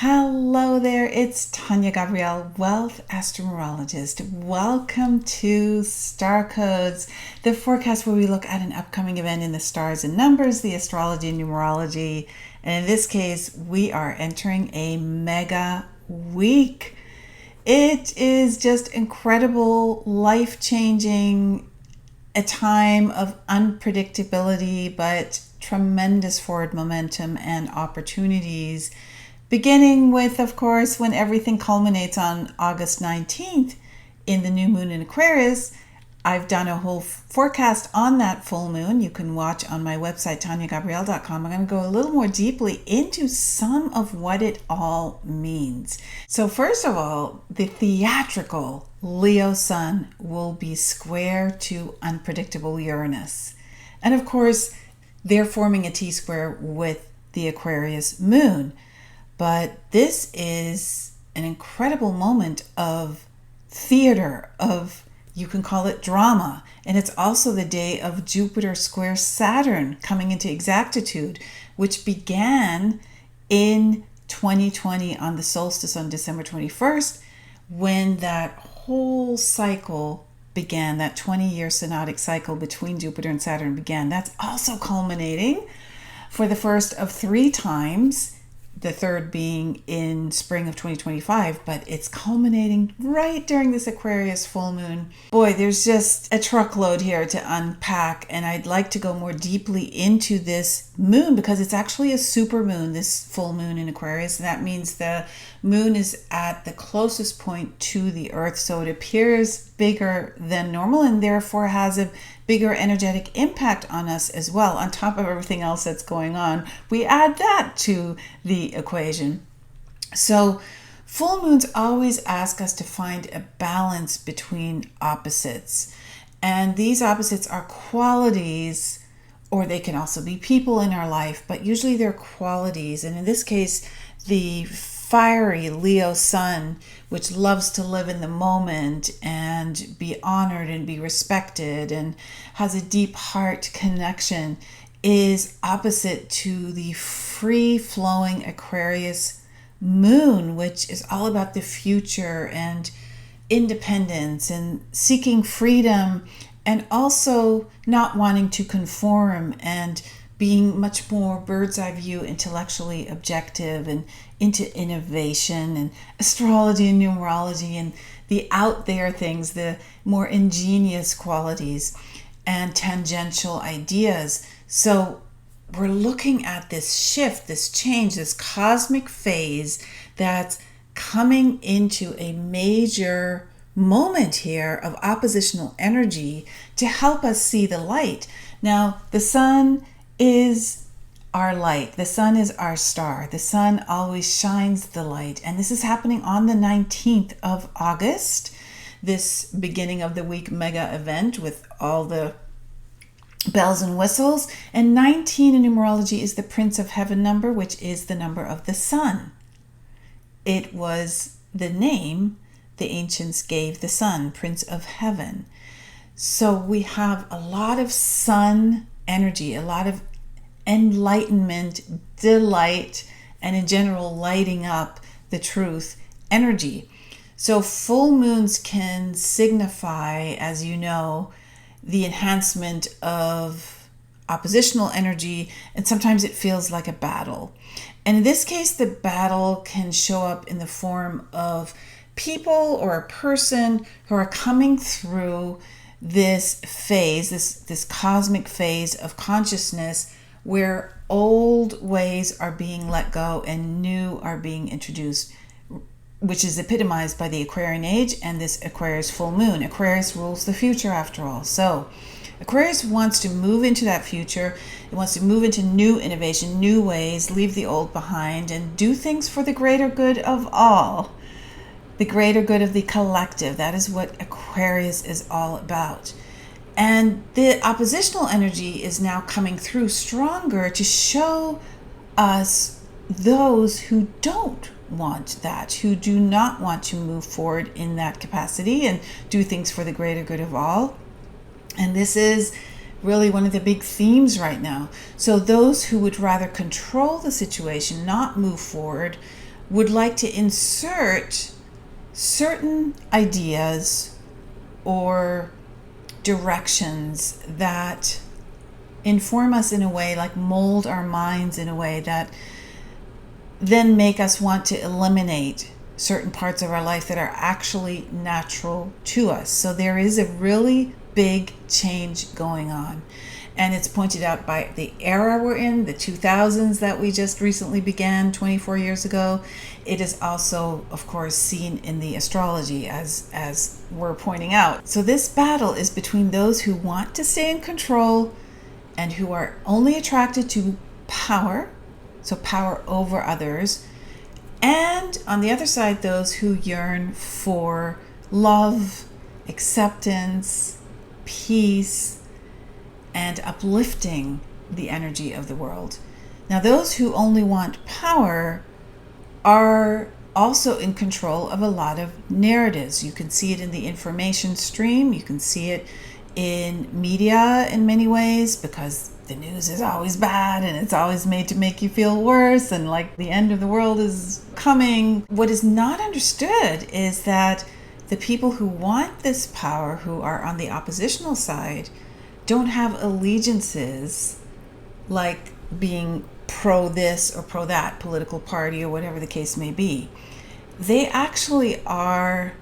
Hello there, it's Tania Gabrielle, Wealth Astro-Numerologist. Welcome to Star Codes, the forecast where we look at an upcoming event in the stars and numbers, the astrology and numerology. And in this case, we are entering a mega week. It is just incredible, life-changing, a time of unpredictability, but tremendous forward momentum and opportunities. Beginning with, of course, when everything culminates on August 19th in the new moon in Aquarius. I've done a whole forecast on that full moon. You can watch on my website, taniagabrielle.com. I'm going to go a little more deeply into some of what it all means. So first of all, the theatrical Leo sun will be square to unpredictable Uranus. And of course, they're forming a T-square with the Aquarius moon. But this is an incredible moment of theater, you can call it drama. And it's also the day of Jupiter square Saturn coming into exactitude, which began in 2020 on the solstice on December 21st, when that whole cycle began, that 20-year synodic cycle between Jupiter and Saturn began. That's also culminating for the first of 3 times, the third being in spring of 2025, but it's culminating right during this Aquarius full moon. Boy, there's just a truckload here to unpack, and I'd like to go more deeply into this moon because it's actually a super moon, this full moon in Aquarius. And that means the moon is at the closest point to the Earth, so it appears bigger than normal and therefore has a bigger energetic impact on us as well. On top of everything else that's going on, we add that to the equation. So full moons always ask us to find a balance between opposites. And these opposites are qualities, or they can also be people in our life, but usually they're qualities. And in this case, the fiery Leo sun, which loves to live in the moment and be honored and be respected and has a deep heart connection, is opposite to the free-flowing Aquarius moon, which is all about the future and independence and seeking freedom, and also not wanting to conform and being much more bird's eye view, intellectually objective, and into innovation and astrology and numerology and the out there things, the more ingenious qualities and tangential ideas. So we're looking at this shift, this change, this cosmic phase that's coming into a major moment here of oppositional energy to help us see the light. Now, the sun is our light. The sun is our star. The sun always shines the light. And this is happening on the 19th of August, this beginning of the week mega event with all the bells and whistles. And 19 in numerology is the Prince of Heaven number, which is the number of the sun. It was the name the ancients gave the sun, Prince of Heaven. So we have a lot of sun energy, a lot of enlightenment, delight, and in general lighting up the truth energy. So full moons can signify, as you know, the enhancement of oppositional energy, and sometimes it feels like a battle. And in this case, the battle can show up in the form of people or a person who are coming through this phase, this cosmic phase of consciousness, where old ways are being let go and new are being introduced, which is epitomized by the Aquarian age and this Aquarius full moon. Aquarius rules the future after all. So Aquarius wants to move into that future. It wants to move into new innovation, new ways, leave the old behind, and do things for the greater good of all. The greater good of the collective. That is what Aquarius is all about. And the oppositional energy is now coming through stronger to show us those who don't want that, who do not want to move forward in that capacity and do things for the greater good of all. And this is really one of the big themes right now. So those who would rather control the situation, not move forward, would like to insert certain ideas or directions that inform us in a way, like mold our minds in a way that then make us want to eliminate certain parts of our life that are actually natural to us. So there is a really big change going on. And it's pointed out by the era we're in, the 2000s that we just recently began 24 years ago. It is also, of course, seen in the astrology as we're pointing out. So this battle is between those who want to stay in control and who are only attracted to power, so power over others, and on the other side, those who yearn for love, acceptance, peace, and uplifting the energy of the world. Now, those who only want power are also in control of a lot of narratives. You can see it in the information stream. You can see it in media in many ways, because the news is always bad and it's always made to make you feel worse and like the end of the world is coming. What is not understood is that the people who want this power, who are on the oppositional side, don't have allegiances like being pro this or pro that political party or whatever the case may be. They actually are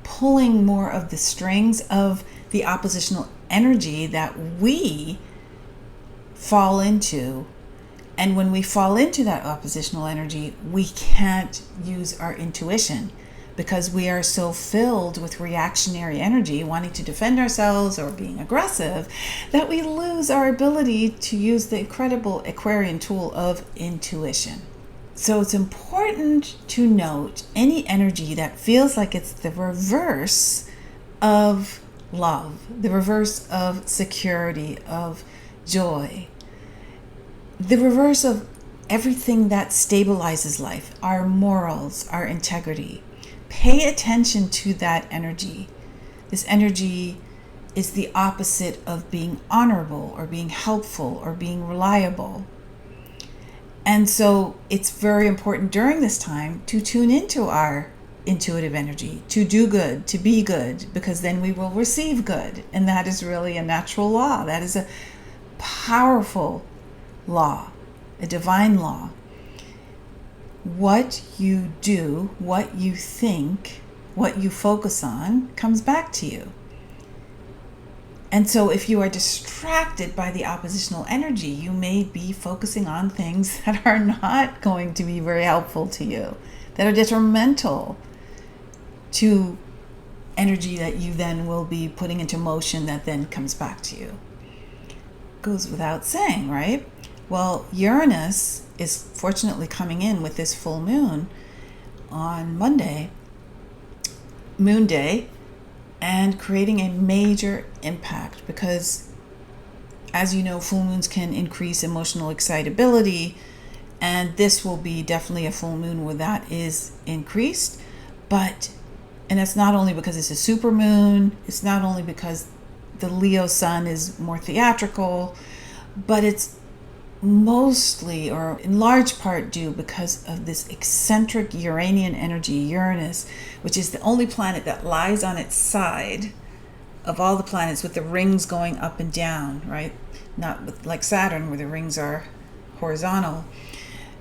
pulling more of the strings of the oppositional energy that we fall into. And when we fall into that oppositional energy, we can't use our intuition, because we are so filled with reactionary energy, wanting to defend ourselves or being aggressive, that we lose our ability to use the incredible Aquarian tool of intuition. So it's important to note any energy that feels like it's the reverse of love, the reverse of security, of joy, the reverse of everything that stabilizes life, our morals, our integrity. Pay attention to that energy. This energy is the opposite of being honorable or being helpful or being reliable. And so it's very important during this time to tune into our intuitive energy, to do good, to be good, because then we will receive good. And that is really a natural law. That is a powerful law, a divine law. What you do, what you think, what you focus on comes back to you. And so if you are distracted by the oppositional energy, you may be focusing on things that are not going to be very helpful to you, that are detrimental to energy that you then will be putting into motion that then comes back to you. Goes without saying, right? Well, Uranus is fortunately coming in with this full moon on Monday, Moon Day, and creating a major impact, because as you know, full moons can increase emotional excitability, and this will be definitely a full moon where that is increased. And it's not only because it's a super moon, it's not only because the Leo sun is more theatrical, but it's mostly, or in large part, due because of this eccentric Uranian energy, Uranus, which is the only planet that lies on its side of all the planets, with the rings going up and down, right? Not with, like Saturn, where the rings are horizontal.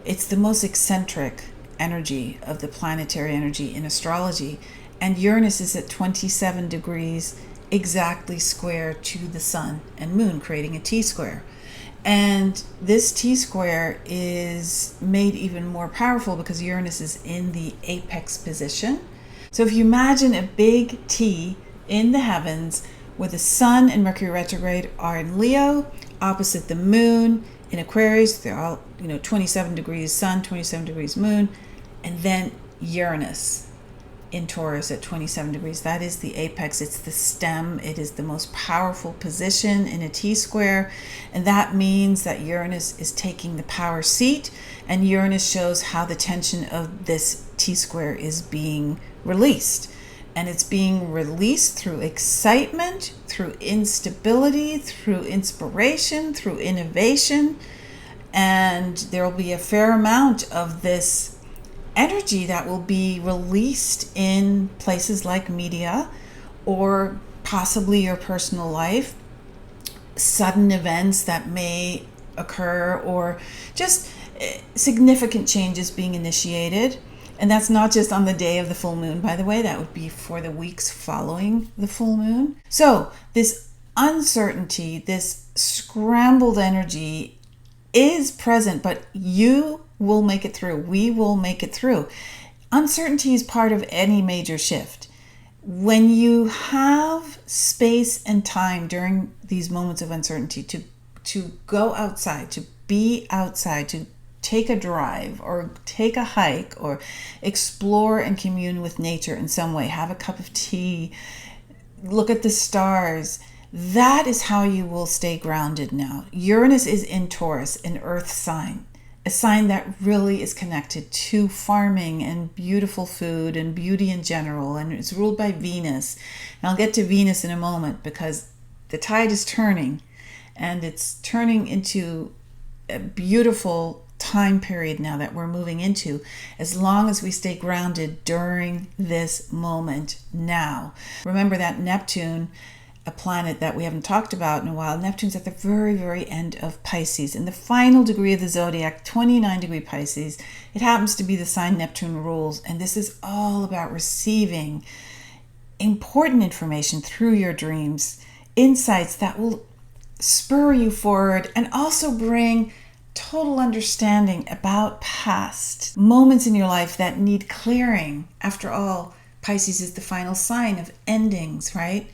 It's the most eccentric energy of the planetary energy in astrology. And Uranus is at 27 degrees exactly square to the sun and moon, creating a T-square. And this T-square is made even more powerful because Uranus is in the apex position. So if you imagine a big T in the heavens where the sun and Mercury retrograde are in Leo, opposite the moon in Aquarius, they're all 27 degrees sun, 27 degrees moon, and then Uranus in Taurus at 27 degrees. That is the apex. It's the stem. It is the most powerful position in a T-square. And that means that Uranus is taking the power seat. And Uranus shows how the tension of this T-square is being released. And it's being released through excitement, through instability, through inspiration, through innovation. And there will be a fair amount of this energy that will be released in places like media or possibly your personal life, sudden events that may occur, or just significant changes being initiated. And that's not just on the day of the full moon, by the way, that would be for the weeks following the full moon. So this uncertainty, this scrambled energy is present, but you will make it through. We will make it through. Uncertainty is part of any major shift. When you have space and time during these moments of uncertainty to go outside, to be outside, to take a drive or take a hike or explore and commune with nature in some way, have a cup of tea, look at the stars, that is how you will stay grounded now. Uranus is in Taurus, an earth sign, a sign that really is connected to farming and beautiful food and beauty in general, and it's ruled by Venus. And I'll get to Venus in a moment because the tide is turning, and it's turning into a beautiful time period now that we're moving into, as long as we stay grounded during this moment now. Remember that Neptune, a planet that we haven't talked about in a while, Neptune's at the very, very end of Pisces, in the final degree of the zodiac, 29 degree Pisces. It happens to be the sign Neptune rules, and this is all about receiving important information through your dreams, insights that will spur you forward and also bring total understanding about past moments in your life that need clearing. After all, Pisces is the final sign of endings, right?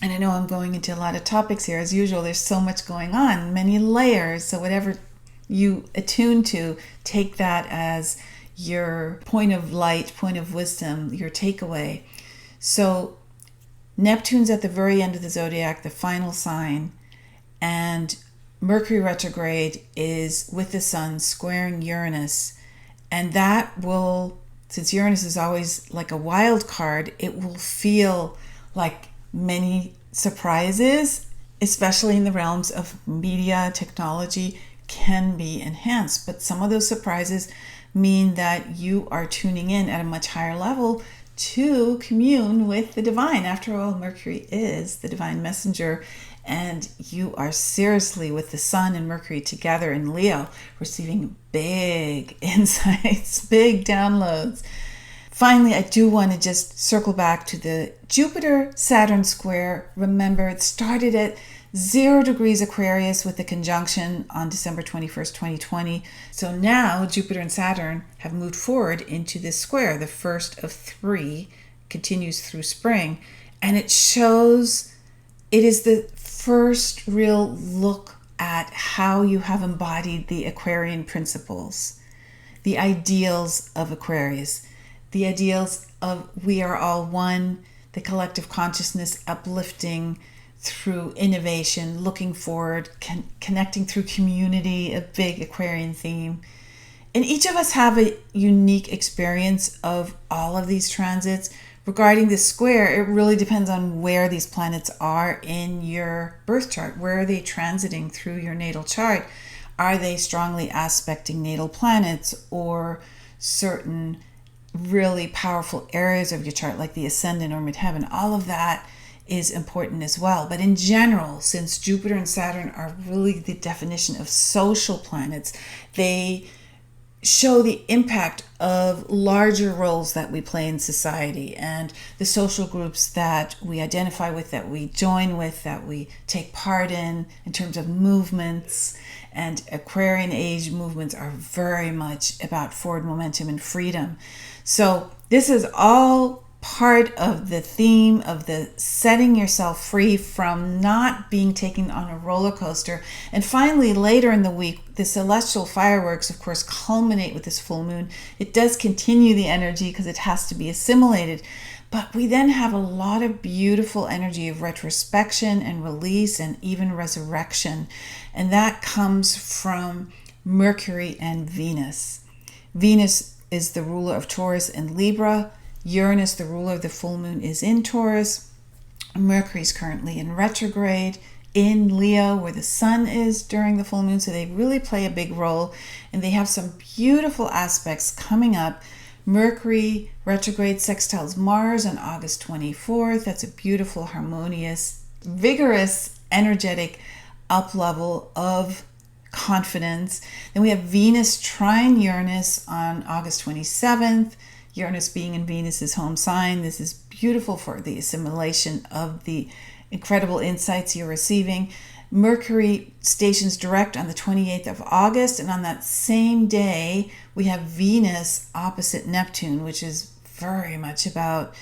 And I know I'm going into a lot of topics here. As usual, there's so much going on, many layers. So whatever you attune to, take that as your point of light, point of wisdom, your takeaway. So Neptune's at the very end of the zodiac, the final sign, and Mercury retrograde is with the sun squaring Uranus. And that will, since Uranus is always like a wild card, it will feel like many surprises, especially in the realms of media, technology, can be enhanced. But some of those surprises mean that you are tuning in at a much higher level to commune with the divine. After all, Mercury is the divine messenger, and you are seriously with the sun and Mercury together in Leo, receiving big insights, big downloads. Finally, I do want to just circle back to the Jupiter-Saturn square. Remember, it started at 0 degrees Aquarius with the conjunction on December 21st, 2020. So now Jupiter and Saturn have moved forward into this square, the first of 3, continues through spring. And it shows, it is the first real look at how you have embodied the Aquarian principles, the ideals of Aquarius, the ideals of we are all one, the collective consciousness uplifting through innovation, looking forward, connecting through community, a big Aquarian theme. And each of us have a unique experience of all of these transits. Regarding the square, it really depends on where these planets are in your birth chart. Where are they transiting through your natal chart? Are they strongly aspecting natal planets or certain really powerful areas of your chart, like the ascendant or midheaven? All of that is important as well. But in general, since Jupiter and Saturn are really the definition of social planets, they show the impact of larger roles that we play in society and the social groups that we identify with, that we join with, that we take part in terms of movements. And Aquarian age movements are very much about forward momentum and freedom. So this is all part of the theme of the setting yourself free from not being taken on a roller coaster. And finally, later in the week, the celestial fireworks, of course, culminate with this full moon. It does continue the energy because it has to be assimilated. But we then have a lot of beautiful energy of retrospection and release and even resurrection. And that comes from Mercury and Venus. Venus is the ruler of Taurus and Libra. Uranus, the ruler of the full moon, is in Taurus. Mercury is currently in retrograde in Leo, where the sun is during the full moon, so they really play a big role, and they have some beautiful aspects coming up. Mercury retrograde sextiles Mars on August 24th. That's a beautiful, harmonious, vigorous, energetic up level of confidence. Then we have Venus trine Uranus on August 27th. Uranus being in Venus's home sign. This is beautiful for the assimilation of the incredible insights you're receiving. Mercury stations direct on the 28th of August, and on that same day we have Venus opposite Neptune, which is very much about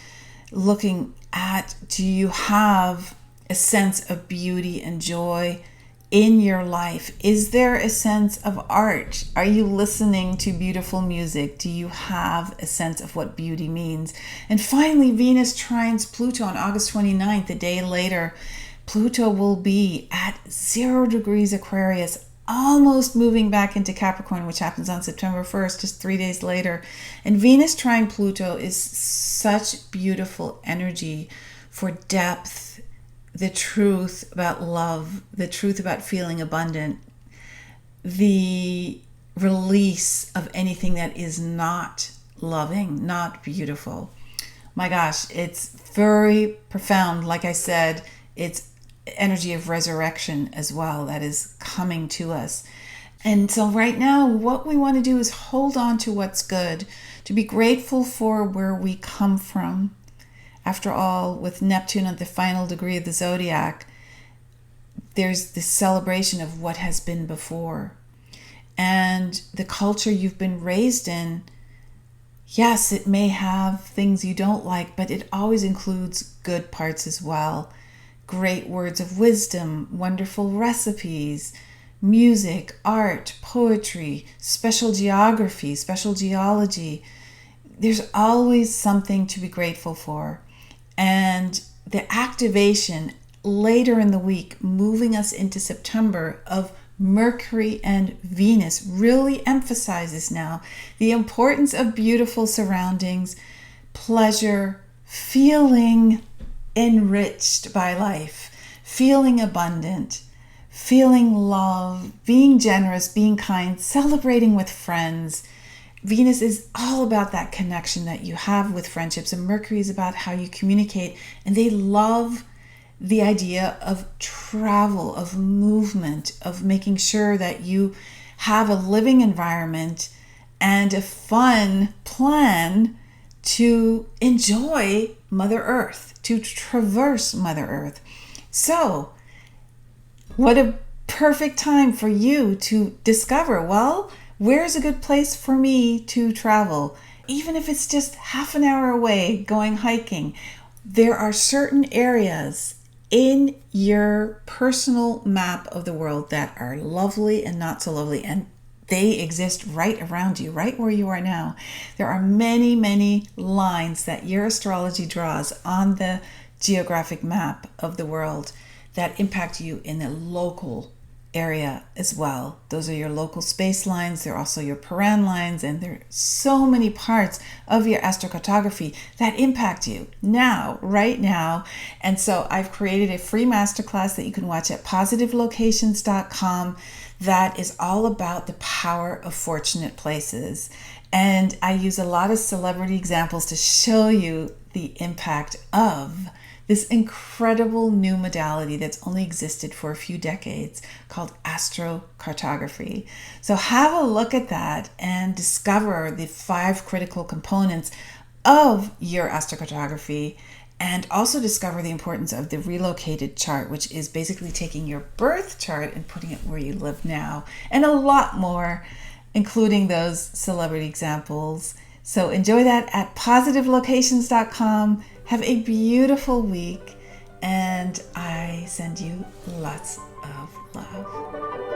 looking at, do you have a sense of beauty and joy in your life? Is there a sense of art? Are you listening to beautiful music? Do you have a sense of what beauty means? And finally, Venus trines Pluto on August 29th, a day later. Pluto will be at 0 degrees Aquarius, almost moving back into Capricorn, which happens on September 1st, just 3 days later. And Venus trine Pluto is such beautiful energy for depth, the truth about love, the truth about feeling abundant, the release of anything that is not loving, not beautiful. My gosh, it's very profound. Like I said, it's energy of resurrection as well that is coming to us. And so right now, what we want to do is hold on to what's good, to be grateful for where we come from. After all, with Neptune at the final degree of the zodiac, there's this celebration of what has been before. And the culture you've been raised in, yes, it may have things you don't like, but it always includes good parts as well. Great words of wisdom, wonderful recipes, music, art, poetry, special geography, special geology. There's always something to be grateful for. And the activation later in the week, moving us into September, of Mercury and Venus really emphasizes now the importance of beautiful surroundings, pleasure, feeling enriched by life, feeling abundant, feeling love, being generous, being kind, celebrating with friends. Venus is all about that connection that you have with friendships, and Mercury is about how you communicate, and they love the idea of travel, of movement, of making sure that you have a living environment and a fun plan to enjoy Mother Earth, to traverse Mother Earth. So, what a perfect time for you to discover, well, where's a good place for me to travel? Even if it's just half an hour away going hiking, there are certain areas in your personal map of the world that are lovely and not so lovely, and they exist right around you, right where you are now. There are many, many lines that your astrology draws on the geographic map of the world that impact you in the local area as well. Those are your local space lines. They're also your Paran lines, and there are so many parts of your astrocartography that impact you now, right now. And so I've created a free masterclass that you can watch at positivelocations.com that is all about the power of fortunate places. And I use a lot of celebrity examples to show you the impact of this incredible new modality that's only existed for a few decades called astrocartography. So have a look at that and discover the 5 critical components of your astrocartography, and also discover the importance of the relocated chart, which is basically taking your birth chart and putting it where you live now, and a lot more, including those celebrity examples. So enjoy that at positivelocations.com. Have a beautiful week, and I send you lots of love.